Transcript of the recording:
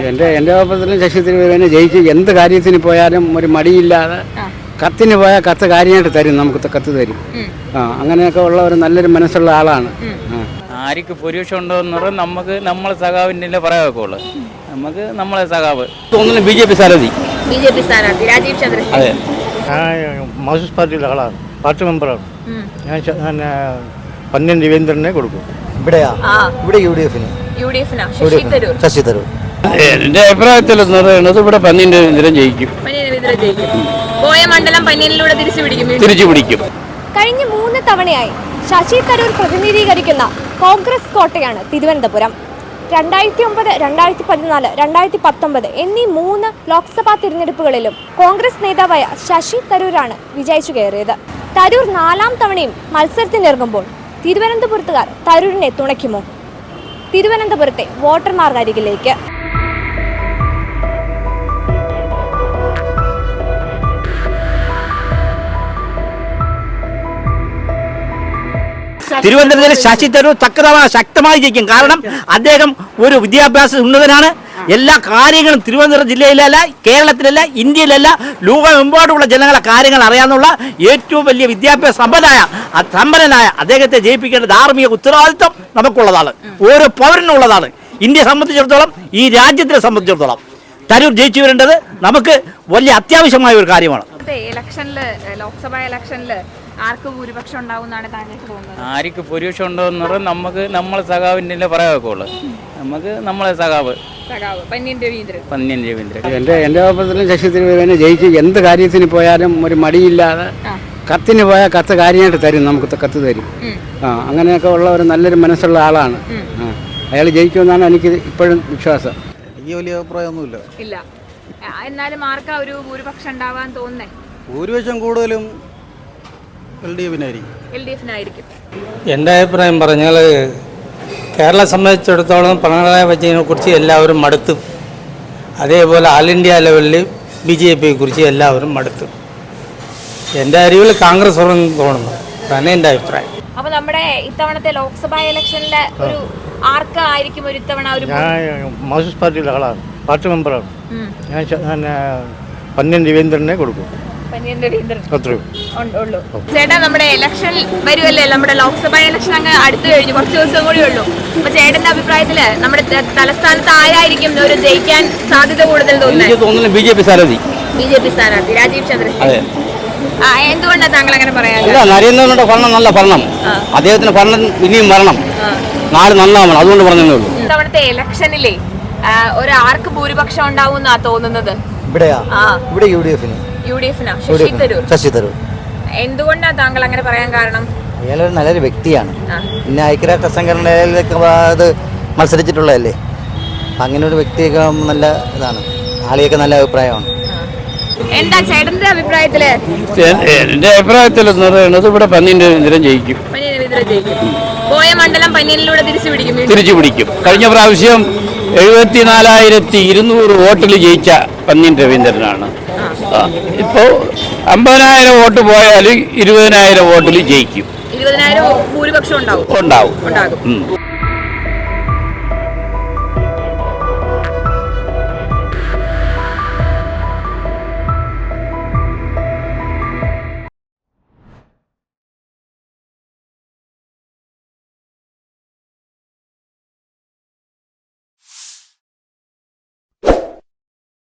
എൻ്റെ അഭിപ്രായത്തിലും ശശി തരൂരിനെ ജയിച്ച് എന്ത് കാര്യത്തിന് പോയാലും ഒരു മടിയില്ലാതെ കത്തിന് പോയാൽ കത്ത് കാര്യമായിട്ട് തരും, നമുക്ക് കത്ത് തരും. അങ്ങനെയൊക്കെ ഉള്ള ഒരു നല്ലൊരു മനസ്സുള്ള ആളാണ്. ആർക്ക് ഭൂരിപക്ഷം ഉണ്ടോ എന്ന് പറഞ്ഞാൽ നമുക്ക് നമ്മളെ സഖാവിൻ്റെ പറയാവുള്ളൂ. നമുക്ക് നമ്മളെ സഖാവ് തോന്നുന്നു BJP സ്ഥാനാർത്ഥി. രാജീവ് ചന്ദ്രൻ. അതെ, മാർക്സിസ്റ്റ് പാർട്ടിയിലെ ആളാണ്, പാർട്ടി മെമ്പറാണ്. ഞാൻ പന്ന്യൻ രവീന്ദ്രനെ കൊടുക്കും. ഇവിടെ ശശി തരൂർ. എൻ്റെ അഭിപ്രായത്തിൽ എന്ന് പറയുന്നത് ഇവിടെ പന്ന്യൻ രവീന്ദ്രൻ ജയിക്കും. പോയ മണ്ഡലം പന്ന്യനിലൂടെ തിരിച്ചു പിടിക്കും. കഴിഞ്ഞ 3 തവണയായി ശശി തരൂർ പ്രതിനിധീകരിക്കുന്ന കോൺഗ്രസ് കോട്ടയാണ് തിരുവനന്തപുരം. 2009, 2014, 2019 എന്നീ 3 ലോക്സഭാ തിരഞ്ഞെടുപ്പുകളിലും കോൺഗ്രസ് നേതാവായ ശശി തരൂരാണ് വിജയിച്ചു കയറിയത്. തരൂർ 4ാം തവണയും മത്സരത്തിനിറങ്ങുമ്പോൾ തിരുവനന്തപുരത്തുകാർ തരൂരിനെ തുണയ്ക്കുമോ? തിരുവനന്തപുരത്തെ വോട്ടർമാർക്കരികിലേക്ക്. തിരുവനന്തപുരത്തിലെ ശശി തരൂർ തക്കതാവാൻ ശക്തമായി ജയിക്കും. കാരണം അദ്ദേഹം ഒരു വിദ്യാഭ്യാസ ഉന്നതനാണ്. എല്ലാ കാര്യങ്ങളും തിരുവനന്തപുരം ജില്ലയിലല്ല, കേരളത്തിലല്ല, ഇന്ത്യയിലല്ല, ലോകമെമ്പാടുമുള്ള ജനങ്ങളെ കാര്യങ്ങൾ അറിയാനുള്ള ഏറ്റവും വലിയ വിദ്യാഭ്യാസ സമ്പന്നനായ അദ്ദേഹത്തെ ജയിപ്പിക്കേണ്ട ധാർമ്മിക ഉത്തരവാദിത്വം നമുക്കുള്ളതാണ്, ഓരോ പൗരനുള്ളതാണ്. ഇന്ത്യയെ സംബന്ധിച്ചിടത്തോളം, ഈ രാജ്യത്തിനെ സംബന്ധിച്ചിടത്തോളം തരൂർ ജയിച്ചു വരേണ്ടത് നമുക്ക് വലിയ അത്യാവശ്യമായ ഒരു കാര്യമാണ്. ലോക്സഭാ ഇലക്ഷനില് ആർക്ക് ഭൂരിപക്ഷം ഉണ്ടാവുമെന്നാണ് താങ്കൾക്ക് തോന്നുന്നത്? ആർക്ക് ഭൂരിപക്ഷം ഉണ്ടോ എന്ന് പറഞ്ഞാൽ നമുക്ക് നമ്മളെ സഖാവിൻ്റെ പറയാവുള്ളൂ. നമുക്ക് നമ്മളെ സഖാവ് പന്ന്യൻ രവീന്ദ്രൻ. എൻ്റെ അഭിപ്രായത്തിലും ശശി തരൂരിനെ ജയിച്ച് എന്ത് കാര്യത്തിന് പോയാലും ഒരു മടിയില്ലാതെ കത്തിന് പോയാൽ കത്ത് കാര്യമായിട്ട് തരും, നമുക്ക് കത്ത് തരും. അങ്ങനെയൊക്കെ ഉള്ള ഒരു നല്ലൊരു മനസ്സുള്ള ആളാണ്. അയാൾ ജയിക്കുമെന്നാണ് എനിക്ക് ഇപ്പോഴും വിശ്വാസം. എനിക്ക് വലിയ അഭിപ്രായമൊന്നുമില്ല. ഇല്ല, എന്നാലും ആർക്കാ ഒരു ഭൂരിപക്ഷം ഉണ്ടാവാൻ തോന്നുന്നേ? ഭൂരിപക്ഷം കൂടുതലും LDF നായിരിക്കും. എൻ്റെ അഭിപ്രായം പറഞ്ഞാൽ കേരളം സംബന്ധിച്ചിടത്തോളം പിണറായി വിജയനെ കുറിച്ച് എല്ലാവരും മടുത്തു. അതേപോലെ ആൾ ഇന്ത്യ ലെവലിൽ BJPയെ കുറിച്ച് എല്ലാവരും മടുത്തു. എൻ്റെ അറിവിൽ കോൺഗ്രസ് തോന്നുന്നു, തന്നെ എൻ്റെ അഭിപ്രായം. അപ്പൊ നമ്മുടെ ഇത്തവണത്തെ ലോക്സഭാ ഇലക്ഷനിലെ ഒരു ആർക്കായിരിക്കും ഒരു ഇത്തവണ ഒരു മാർക്സിസ്റ്റ് പാർട്ടിയിലെ ആളാണ്, പാർട്ടി മെമ്പറാണ്. ഞാൻ പന്ന്യൻ രവീന്ദ്രനെ കൊടുക്കും. ചേട്ടാ, നമ്മുടെ ഇലക്ഷൻ വരുമല്ലേ, നമ്മുടെ ലോക്സഭാ ഇലക്ഷൻ അങ്ങ് അടുത്തു കഴിഞ്ഞു, കുറച്ച് ദിവസം കൂടി ഉള്ളൂ. അപ്പൊ ചേട്ടന്റെ അഭിപ്രായത്തില് നമ്മുടെ തലസ്ഥാനത്ത് ആരായിരിക്കും ഒരു ജയിക്കാൻ സാധ്യത കൂടുതൽ തോന്നുന്നത്? BJP സ്ഥാനാർത്ഥി. രാജീവ് ചന്ദ്രൻ. എന്തുകൊണ്ടാണ് താങ്കൾ അങ്ങനെ പറയാൻ? നരേന്ദ്രമോദിയുടെ ഭരണം നല്ല ഭരണം, അദ്ദേഹത്തിന് ഭരണം ഇനിയും വരണം, നാട് നന്നാവണം, അതുകൊണ്ട് പറഞ്ഞതേ ഉള്ളൂ. ഇത്തവണത്തെ ഇലക്ഷനിലെ ഒരു ആർക്ക് ഭൂരിപക്ഷം ഉണ്ടാവും എന്നാ തോന്നുന്നത്? ഇവിടെ UDF ശശി തരൂർ. എന്തുകൊണ്ടാണ് താങ്കൾ അങ്ങനെ പറയാൻ കാരണം? അയാളൊരു നല്ലൊരു വ്യക്തിയാണ്. പിന്നെ ഐക്യരാഷ്ട്ര സംഘടനയിലേക്ക് അത് മത്സരിച്ചിട്ടുള്ളതല്ലേ, അങ്ങനെ ഒരു വ്യക്തിയൊക്കെ നല്ല ഇതാണ്, ആളിയൊക്കെ നല്ല അഭിപ്രായമാണ്. എന്താ ചേട്ടന്റെ അഭിപ്രായത്തില്? എൻ്റെ അഭിപ്രായത്തിൽ എന്ന് പറയുന്നത് ഇവിടെ പന്ന്യൻ രവീന്ദ്രൻ ജയിക്കും. പോയ മണ്ഡലം പന്ന്യനിലൂടെ തിരിച്ചു പിടിക്കും. കഴിഞ്ഞ പ്രാവശ്യം 74,200 വോട്ടിൽ ജയിച്ച പന്ന്യൻ രവീന്ദ്രനാണ്. ഇപ്പോൾ 50,000 വോട്ട് പോയാൽ 20,000 വോട്ടിൽ ജയിക്കും. 20,000 ഭൂരിപക്ഷം ഉണ്ടാവും.